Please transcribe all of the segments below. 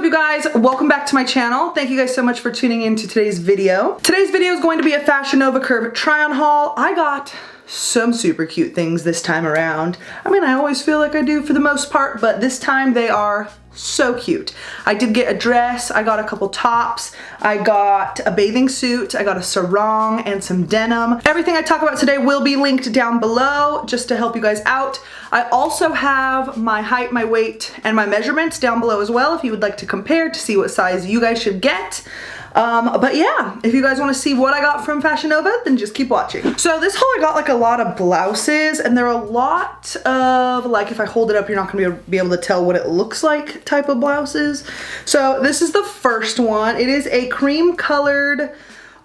up, you guys? Welcome back to my channel. Thank you guys so much for tuning in to today's video. Today's video is going to be a Fashion Nova Curve try-on haul. I got some super cute things this time around. I mean, I always feel like I do for the most part, but this time they are so cute. I did get a dress, I got a couple tops, I got a bathing suit, I got a sarong and some denim. Everything I talk about today will be linked down below just to help you guys out. I also have my height, my weight, and my measurements down below as well if you would like to compare to see what size you guys should get. But yeah, if you guys want to see what I got from Fashion Nova, then just keep watching. So this haul, I got like a lot of blouses, and they're a lot of, like, if I hold it up, you're not going to be able to tell what it looks like type of blouses. So this is the first one. It is a cream colored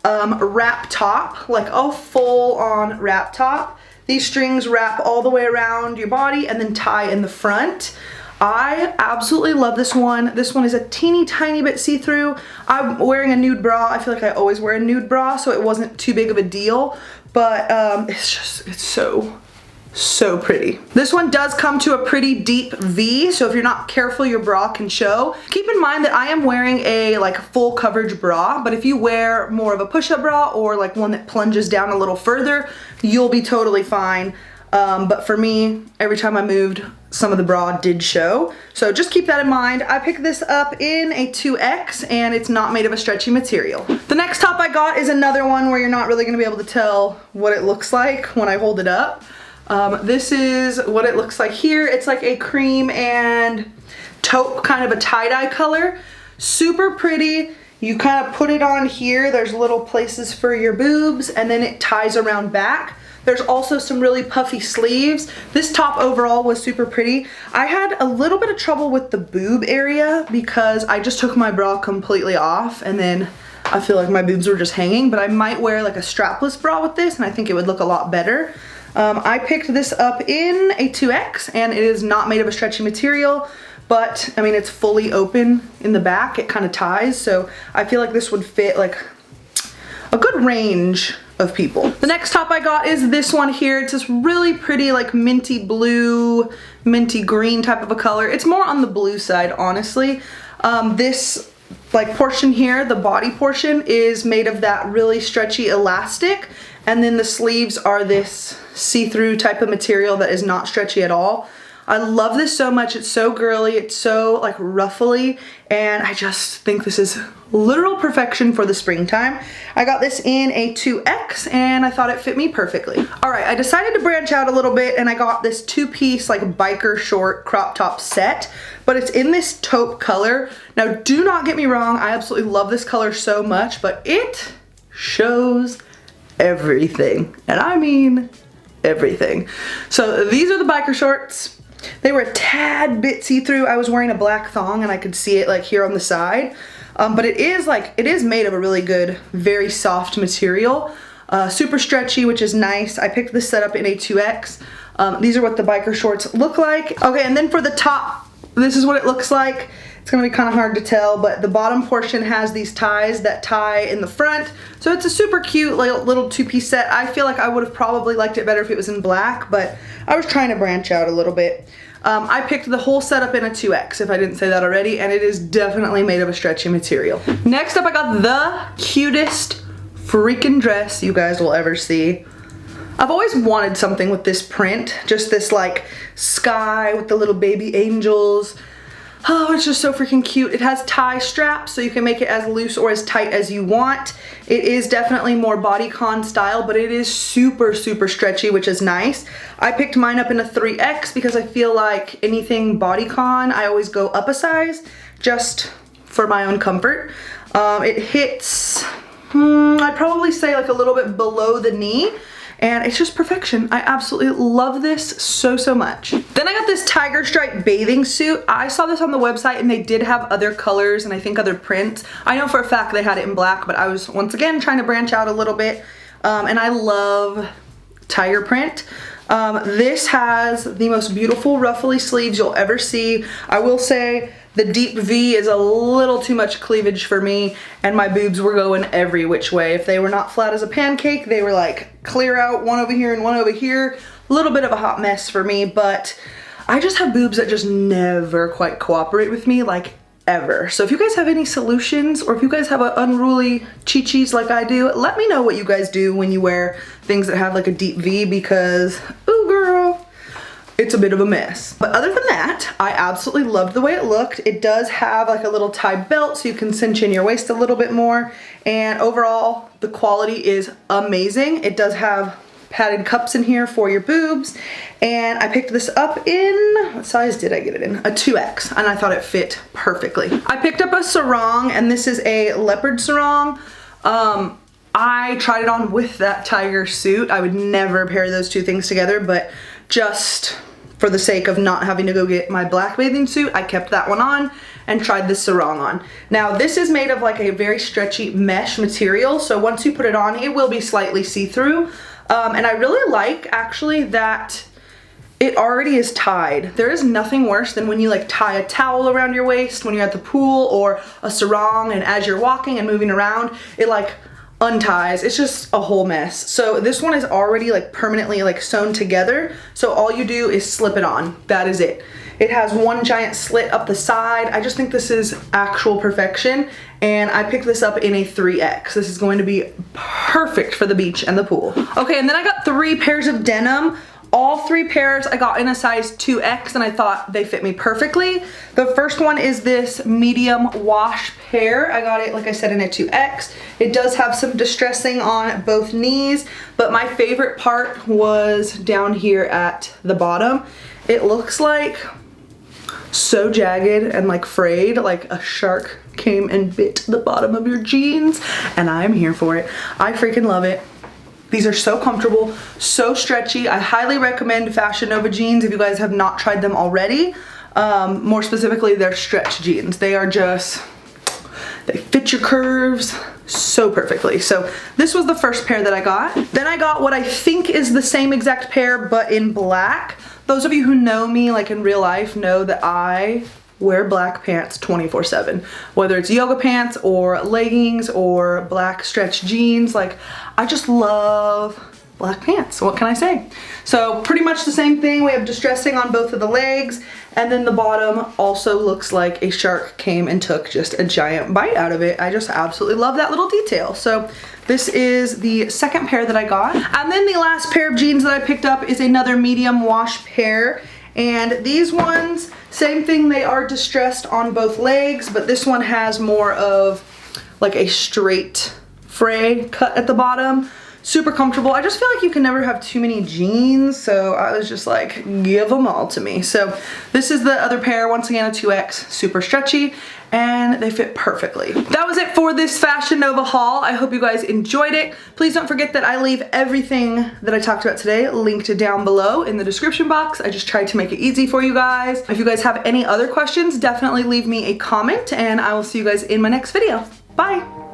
wrap top, like a full on wrap top. These strings wrap all the way around your body and then tie in the front. I absolutely love this one. This one is a teeny tiny bit see-through. I'm wearing a nude bra. I feel like I always wear a nude bra, so it wasn't too big of a deal, but it's so pretty. This one does come to a pretty deep V, so if you're not careful, your bra can show. Keep in mind that I am wearing a like full coverage bra, but if you wear more of a push-up bra or like one that plunges down a little further, you'll be totally fine. But for me, every time I moved, some of the bra did show. So just keep that in mind. I picked this up in a 2X and it's not made of a stretchy material. The next top I got is another one where you're not really gonna be able to tell what it looks like when I hold it up. This is what it looks like here. It's like a cream and taupe kind of a tie-dye color. Super pretty. You kind of put it on here. There's little places for your boobs and then it ties around back. There's also some really puffy sleeves. This top overall was super pretty. I had a little bit of trouble with the boob area because I just took my bra completely off and then I feel like my boobs were just hanging, but I might wear like a strapless bra with this and I think it would look a lot better. I picked this up in a 2X and it is not made of a stretchy material, but I mean, it's fully open in the back. It kind of ties, so I feel like this would fit like a good range of people. The next top I got is this one here. It's this really pretty like minty blue, minty green type of a color. It's more on the blue side, honestly. This like portion here, the body portion, is made of that really stretchy elastic, and then the sleeves are this see-through type of material that is not stretchy at all. I love this so much. It's so girly, it's so like ruffly, and I just think this is literal perfection for the springtime. I got this in a 2X and I thought it fit me perfectly. All right, I decided to branch out a little bit and I got this two-piece like biker short crop top set, but it's in this taupe color. Now, do not get me wrong, I absolutely love this color so much, but it shows everything, and I mean everything. So these are the biker shorts. They were a tad bit see-through. I was wearing a black thong and I could see it like here on the side. But it is made of a really good, very soft material. Super stretchy, which is nice. I picked this set up in a 2X. These are what the biker shorts look like. Okay, and then for the top, this is what it looks like. It's gonna be kind of hard to tell, but the bottom portion has these ties that tie in the front. So it's a super cute little two-piece set. I feel like I would have probably liked it better if it was in black, but I was trying to branch out a little bit. I picked the whole setup in a 2X, if I didn't say that already, and it is definitely made of a stretchy material. Next up, I got the cutest freaking dress you guys will ever see. I've always wanted something with this print, just this like sky with the little baby angels. Oh, it's just so freaking cute. It has tie straps, so you can make it as loose or as tight as you want. It is definitely more bodycon style, but it is super, super stretchy, which is nice. I picked mine up in a 3X because I feel like anything bodycon, I always go up a size just for my own comfort. It hits, I'd probably say like a little bit below the knee. And it's just perfection. I absolutely love this so, so much. Then I got this tiger stripe bathing suit. I saw this on the website and they did have other colors and I think other prints. I know for a fact they had it in black, but I was once again trying to branch out a little bit. And I love tiger print. This has the most beautiful ruffly sleeves you'll ever see. I will say the deep V is a little too much cleavage for me, and my boobs were going every which way. If they were not flat as a pancake, they were like clear out, one over here and one over here. A little bit of a hot mess for me, but I just have boobs that just never quite cooperate with me, like ever. So if you guys have any solutions, or if you guys have an unruly chi-chis like I do, let me know what you guys do when you wear things that have like a deep V, because, ooh girl, it's a bit of a mess. But other than that, I absolutely loved the way it looked. It does have like a little tie belt so you can cinch in your waist a little bit more. And overall, the quality is amazing. It does have padded cups in here for your boobs. And I picked this up in, what size did I get it in? A 2X, and I thought it fit perfectly. I picked up a sarong, and this is a leopard sarong. I tried it on with that tiger suit. I would never pair those two things together, but just for the sake of not having to go get my black bathing suit, I kept that one on and tried this sarong on. Now this is made of like a very stretchy mesh material, so once you put it on, it will be slightly see-through. And I really like actually that it already is tied. There is nothing worse than when you like tie a towel around your waist when you're at the pool, or a sarong, and as you're walking and moving around, it like unties. It's just a whole mess. So this one is already like permanently like sewn together. So all you do is slip it on. That is it. It has one giant slit up the side. I just think this is actual perfection. And I picked this up in a 3X. This is going to be perfect for the beach and the pool. Okay, and then I got 3 pairs of denim. All 3 pairs I got in a size 2X, and I thought they fit me perfectly. The first one is this medium wash pair. I got it, like I said, in a 2X. It does have some distressing on both knees, but my favorite part was down here at the bottom. It looks like so jagged and like frayed, like a shark came and bit the bottom of your jeans, and I'm here for it. I freaking love it. These are so comfortable, so stretchy. I highly recommend Fashion Nova jeans if you guys have not tried them already. More specifically, they're stretch jeans. They are just, they fit your curves so perfectly. So this was the first pair that I got. Then I got what I think is the same exact pair, but in black. Those of you who know me like in real life know that I wear black pants 24/7, whether it's yoga pants or leggings or black stretch jeans. Like, I just love black pants. What can I say? So pretty much the same thing. We have distressing on both of the legs, and then the bottom also looks like a shark came and took just a giant bite out of it. I just absolutely love that little detail. So this is the second pair that I got. And then the last pair of jeans that I picked up is another medium wash pair. And these ones, same thing, they are distressed on both legs, but this one has more of like a straight fray cut at the bottom. Super comfortable. I just feel like you can never have too many jeans, so I was just like, give them all to me. So this is the other pair, once again a 2X, super stretchy, and they fit perfectly. That was it for this Fashion Nova haul. I hope you guys enjoyed it. Please don't forget that I leave everything that I talked about today linked down below in the description box. I just tried to make it easy for you guys. If you guys have any other questions, definitely leave me a comment, and I will see you guys in my next video. Bye.